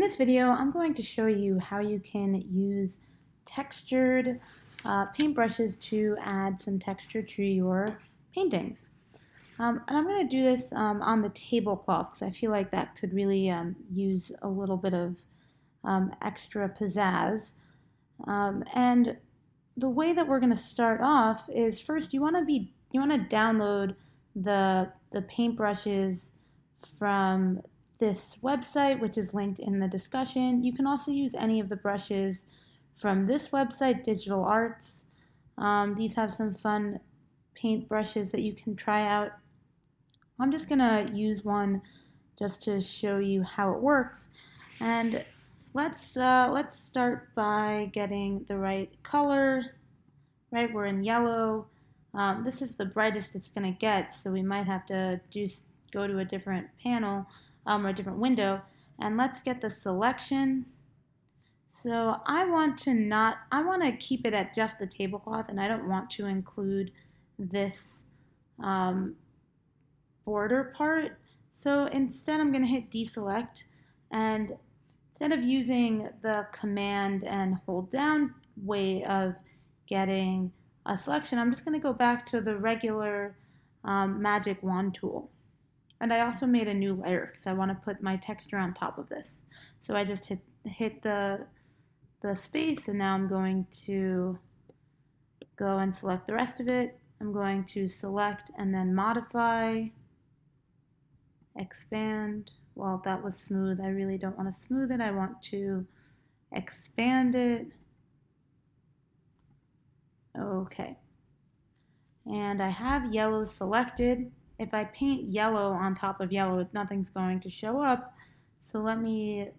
this video, I'm going to show you how you can use textured paintbrushes to add some texture to your paintings. And I'm going to do this on the tablecloth because I feel like that could really use a little bit of extra pizzazz. And the way that we're going to start off is first you want to download the paintbrushes from this website, which is linked in the discussion. You can also use any of the brushes from this website, Digital Arts. These have some fun paint brushes that you can try out. I'm just gonna use one just to show you how it works. And let's start by getting the right color. Right, we're in yellow. This is the brightest it's gonna get, so we might have to go to a different panel or a different window. And let's get the selection. So I want to keep it at just the tablecloth, and I don't want to include this border part. So instead I'm going to hit deselect, and instead of using the command and hold down way of getting a selection, I'm just going to go back to the regular magic wand tool. And I also made a new layer because I want to put my texture on top of this. So I just hit the space, and now I'm going to go and select the rest of it. I'm going to select and then modify, expand. Well, that was smooth. I really don't want to smooth it. I want to expand it. Okay. And I have yellow selected. If I paint yellow on top of yellow, nothing's going to show up. So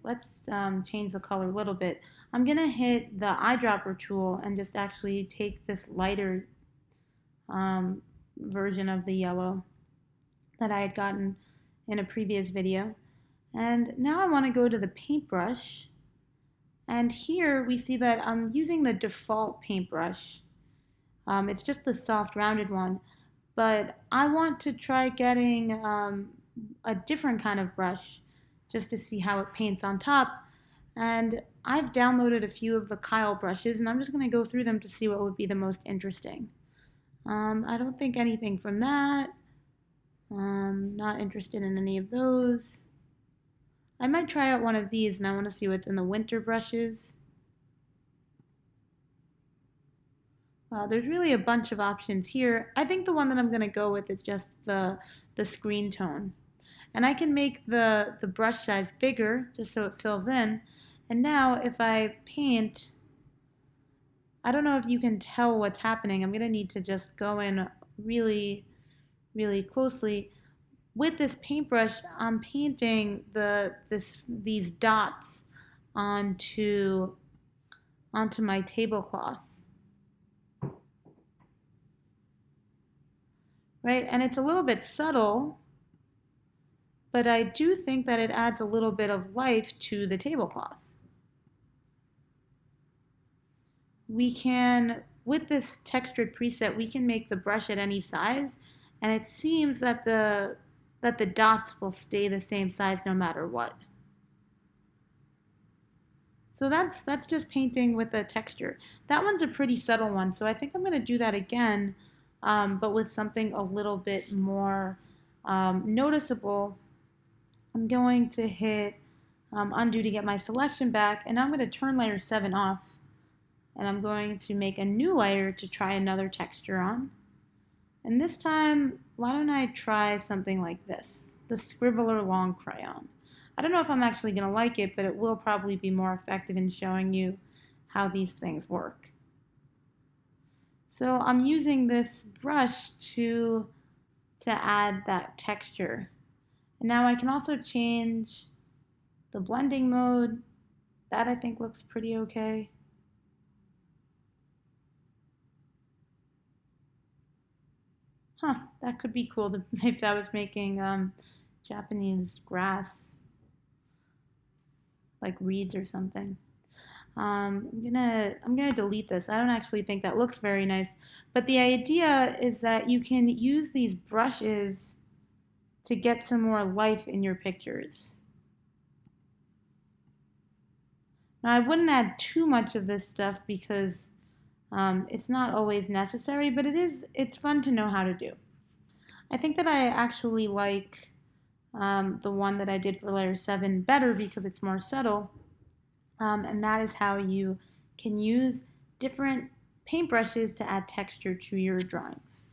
let's change the color a little bit. I'm gonna hit the eyedropper tool and just actually take this lighter version of the yellow that I had gotten in a previous video. And now I want to go to the paintbrush. And here we see that I'm using the default paintbrush. It's just the soft rounded one. But I want to try getting a different kind of brush just to see how it paints on top. And I've downloaded a few of the Kyle brushes, and I'm just going to go through them to see what would be the most interesting. I don't think anything from that. Not interested in any of those. I might try out one of these, and I want to see what's in the winter brushes. There's really a bunch of options here. I think the one that I'm going to go with is just the screen tone. And I can make the brush size bigger just so it fills in. And now if I paint, I don't know if you can tell what's happening. I'm going to need to just go in really, really closely. With this paintbrush, I'm painting these dots onto my tablecloth. Right? And it's a little bit subtle, but I do think that it adds a little bit of life to the tablecloth. We can, with this textured preset, we can make the brush at any size, and it seems that the dots will stay the same size no matter what. So that's just painting with a texture. That one's a pretty subtle one, so I think I'm going to do that again, but with something a little bit more noticeable. I'm going to hit undo to get my selection back, and I'm going to turn layer 7 off, and I'm going to make a new layer to try another texture on. And this time, why don't I try something like this, the Scribbler Long Crayon. I don't know if I'm actually going to like it, but it will probably be more effective in showing you how these things work. So I'm using this brush to add that texture. And now I can also change the blending mode. That I think looks pretty okay. That could be cool if I was making Japanese grass, like reeds or something. I'm gonna delete this. I don't actually think that looks very nice. But the idea is that you can use these brushes to get some more life in your pictures. Now, I wouldn't add too much of this stuff because it's not always necessary, but it's fun to know how to do. I think that I actually like the one that I did for layer 7 better because it's more subtle, and that is how you can use different paintbrushes to add texture to your drawings.